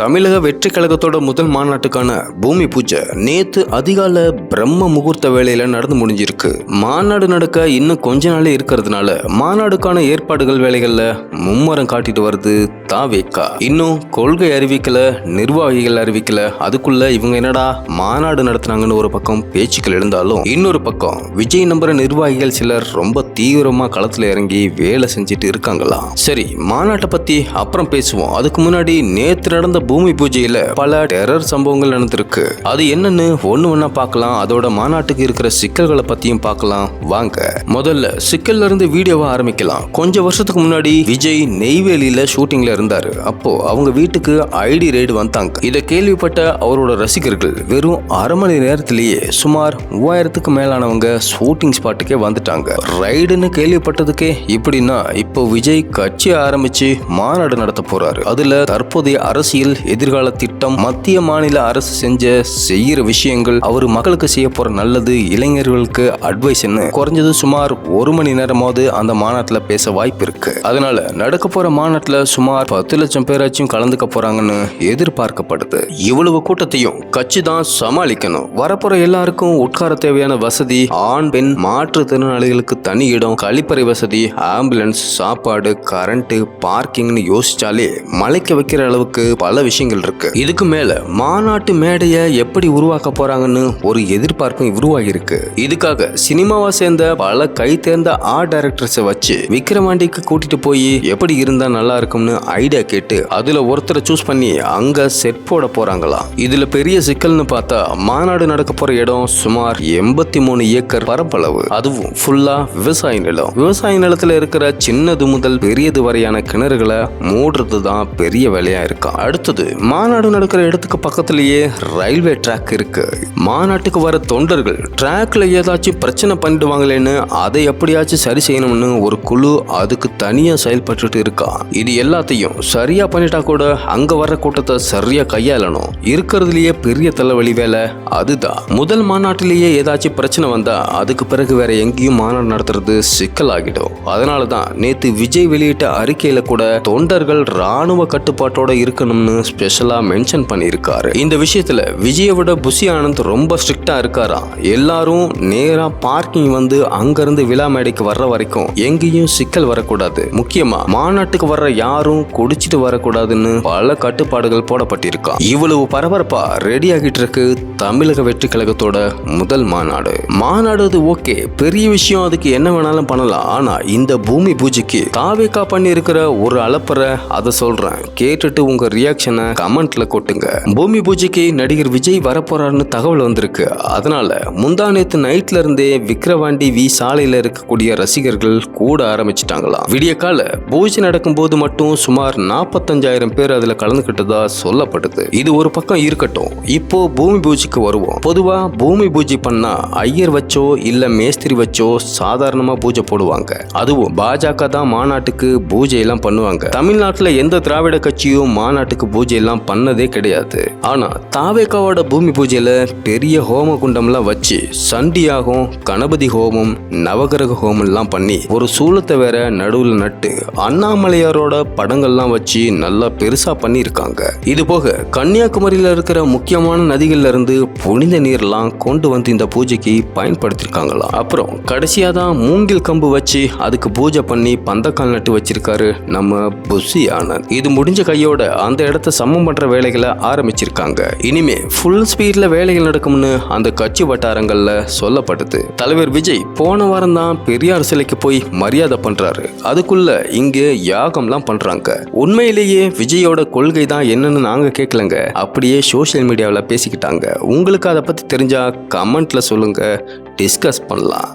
தமிழக வெற்றி கழகத்தோட முதல் மாநாட்டுக்கான பூமி பூஜை நேத்து அதிகாலை பிரம்ம முகூர்த்த வேலையில நடந்து முடிஞ்சிருக்கு. மாநாடு நடக்க இன்னும் கொஞ்ச நாளே இருக்கிறதுனால மாநாடுக்கான ஏற்பாடுகள் வேலைகள்ல மும்முரம் காட்டிட்டு வருது தாவேகா. இன்னும் கொள்கை அறிவிக்கல, நிர்வாகிகள் அறிவிக்கல, அதுக்குள்ள இவங்க என்னடா மாநாடு நடத்துனாங்கன்னு ஒரு பக்கம் பேச்சுக்கள் எழுந்தாலும், இன்னொரு பக்கம் விஜய் நம்புற நிர்வாகிகள் சிலர் ரொம்ப தீவிரமா களத்துல இறங்கி வேலை செஞ்சுட்டு இருக்காங்களாம். சரி, மாநாட்டை பத்தி அப்புறம் பேசுவோம். அதுக்கு முன்னாடி நேத்து நடந்த பூமி பூஜையில பல டெரர் சம்பவங்கள் நடந்திருக்கு. அது என்னன்னு ஒண்ணு ஒண்ணா பார்க்கலாம். அதோட மாநாட்டுக்கு இருக்கிற சிக்கல்களை பத்தியும் பார்க்கலாம். வாங்க முதல்ல சிக்கல்ல இருந்து வீடியோவை ஆரம்பிக்கலாம். கொஞ்சம் வருஷத்துக்கு முன்னாடி விஜய் நெய்வேலியில ஷூட்டிங்ல இருந்தாரு. அப்போ அவங்க வீட்டுக்கு ஐடி ரெய்டு வந்தாங்க. இதை கேள்விப்பட்ட அவரோட ரசிகர்கள் வெறும் அரை மணி நேரத்திலேயே சுமார் 3000க்கு மேலானவங்க ஷூட்டிங் ஸ்பாட்டுக்கே வந்துட்டாங்க. ரைடுன்னு கேள்விப்பட்டதுக்கே இப்படின்னா இப்போ விஜய் கட்சி ஆரம்பிச்சு மாநாடு நடத்த போறாரு. அதுல தற்போதைய அரசியல், எதிர்கால திட்டம், மத்திய மாநில அரசு செய்யற விஷயங்கள், அவர் மக்களுக்கு செய்ய போற நல்லது, இளைஞர்களுக்கு அட்வைஸ், குறைஞ்சது சுமார் 1 மணி நேரமாவது அந்த மாநாட்டில் பேச வாய்ப்பு இருக்கு. அதனால நடக்க போற மாநாட்டில் சுமார் 10 லட்சம் பேராச்சும் கலந்துக்க போறாங்கன்னு எதிர்பார்க்கப்படுது. இவ்வளவு கூட்டத்தையும் கட்சி தான் சமாளிக்கணும். வரப்போற எல்லாருக்கும் உட்கார தேவையான வசதி, ஆண் பெண் மாற்றுத்திறனாளிகளுக்கு தனி இடம், கழிப்பறை வசதி, ஆம்புலன்ஸ், சாப்பாடு, கரண்ட், பார்க்கிங்னு யோசிச்சாலே மலைக்க வைக்கிற அளவுக்கு பல விஷயங்கள் இருக்கு. இதுக்கு மேல மாநாட்டு மேடையை எப்படி உருவாக்க போறாங்கன்னு ஒரு எதிர்பார்ப்பும் உருவாகி இருக்கு. இதுக்காக சினிமாவை சேர்ந்த பல கை தேர்ந்த ஆர்ட் டைரக்டர்ஸை வச்சு விக்ரவாண்டிக்கு கூட்டிட்டு போய் எப்படி இருந்தா நல்லா இருக்கும்னு ஐடியா கேட்டு அதுல ஒருத்தரை சூஸ் பண்ணி அங்க செட் போட போறாங்களாம். இதுல பெரிய சிக்கல்னு பார்த்தா, மாநாடு நடக்க போற இடம் சுமார் 83 ஏக்கர் பரப்பளவு, அதுவும் ஃபுல்லா விவசாய நிலம். விவசாய நிலத்துல இருக்கிற சின்னது முதல் பெரியது வரையான கிணறுகளை மூடுறது தான் பெரிய வேலையா இருக்கா. அடுத்தது, மாநாடு நடக்கிற இடத்துக்கு பக்கத்திலேயே ரயில்வே ட்ராக் இருக்கு. மாநாட்டுக்கு வர தொண்டர்கள் ட்ராக்ல ஏதாச்சும் பிரச்சனை பண்ணிடுவாங்களேன்னு அதை எப்படியாச்சும் சரி செய்யணும்னு ஒரு குழு அதுக்கு தனியா செயல்பட்டு இருக்கா. இது எல்லாத்தையும் சரியா பண்ணிட்டா கூட அங்க வர்ற கூட்டத்தை சரியா கையாளணும். இருக்கிறதுலயே பெரிய தலைவலி வேலை அதுதான். முதல் மாநாட்டிலேயே ஏதாச்சும் பிரச்சனை வந்தா அதுக்கு பிறகு வேற எங்கேயும் மாநாடு நடத்துறது சிக்கலாகிடும். அதனாலதான் நேத்து விஜய் வெளியிட்ட அறிக்கையில கூட தொண்டர்கள் ராணுவ கட்டுப்பாட்டோட இருக்கணும்னு ஸ்பெஷலா மென்ஷன் பண்ணியிருக்காரு. இந்த விஷயத்துல விஜயோட புஷி ஆனந்த் ரொம்ப ஸ்ட்ரிக்டா இருக்காராம். எல்லாரும் நேரா பார்க்கிங் வந்து அங்கிருந்து விழா மேடைக்கு வர்ற வரைக்கும் எங்கேயும் சிக்கல் வரக்கூடாது. முக்கியமா மாநாட்டுக்கு வர்ற யாரும் குடிச்சிட்டு வரக்கூடாதுன்னு பல கட்டுப்பாடுகள் போடப்பட்டிருக்கா. இவ்வளவு பரபரப்பா ரெடி ஆகிட்டு இருக்கு தமிழக வெற்றி கழகத்தோட முதல் மாநாடு. மாநாடு அது ஓகே, பெரிய விஷயம், அதுக்கு என்ன வேணாலும் பண்ணலாம். ஆனா இந்த பூமி பூஜைக்கு தாவேகா பண்ணி இருக்கிற ஒரு அலப்பறை, அதை சொல்றேன், கேட்டுட்டு உங்க ரியாக்ஷனை கமெண்ட்ல கொட்டுங்க. பூமி பூஜைக்கு நடிகர் விஜய் வரப்போறாருன்னு தகவல் வந்திருக்கு. அதனால முந்தா நேத்து நைட்ல இருந்தே விக்கிரவாண்டி வி சாலையில இருக்கக்கூடிய ரசிகர்கள் கூட ஆரம்பிச்சிட்டாங்களாம். விடிய கால பூஜை நடக்கும் போது மட்டும் சுமார் 45,000 பேர் அதுல கலந்துகிட்டதா சொல்லப்படுது. இது ஒரு பக்கம் இருக்கட்டும், இப்போ பூமி பூஜைக்கு வருவோம். பொதுவா பூமி பூஜை பண்ணா ஐயர் வச்சோ இல்ல மேஸ்திரி வச்சோ சாதாரணமா பூஜை போடுவாங்க. அதுவும் பாஜக தான் மாநாட்டுக்கு பூஜை எல்லாம் பண்ணுவாங்க. தமிழ்நாட்டுல எந்த திராவிட கட்சியும் மாநாட்டுக்கு பூஜை எல்லாம் பண்ணதே கிடையாது. ஆனா தாவேகாவோட பூமி பூஜையில பெரிய ஹோம குண்டம்லாம் வச்சு சண்டியாகம், கணபதி ஹோமம், நவகிரக ஹோமம் எல்லாம் பண்ணி ஒரு சூலத்தை வேற நடுவுல நட்டு அண்ணாமலையாரோட படங்கள்லாம் வச்சு நல்லா பெருசா பண்ணி இருக்காங்க. இது போக கன்னியாகுமரியில இருக்கிற முக்கியமான நதிகள்ல இருந்து புனித நீர்லாம் கொண்டு வந்து இந்த பூஜைக்கு பயன்படுத்திருக்காங்களாம். அப்புறம் கடைசியா தான் மூங்கில் கம்பு வச்சு அதுக்கு பூஜை பண்ணி பந்தக்கால் நட்டு வச்சிருக்காரு நம்ம புஷி ஆனந்த். இது முடிஞ்ச கையோட அந்த இடத்த சமம் பண்ற வேலைகளை ஆரம்பிச்சிருக்காங்க. இனிமே ஃபுல் ஸ்பீட்ல வேலைகள் நடக்கும்னு அந்த கட்சி வட்டாரங்கள்ல சொல்லப்படுது. தலைவர் விஜய் போன வாரம் தான் பெரியார் சிலைக்கு போய் மரியாதை பண்றாரு. அதுக்குள்ள இங்க யாகம்லாம் பண்றாங்க. உண்மையிலேயே விஜயோட கொள்கை தான் என்னன்னு நாங்க கேட்கலங்க, அப்படியே சோசியல் மீடியாவில் பேசிக்கிட்டாங்க. உங்களுக்கு அதை பத்தி தெரிஞ்சா கமெண்ட்ல சொல்லுங்க, டிஸ்கஸ் பண்ணலாம்.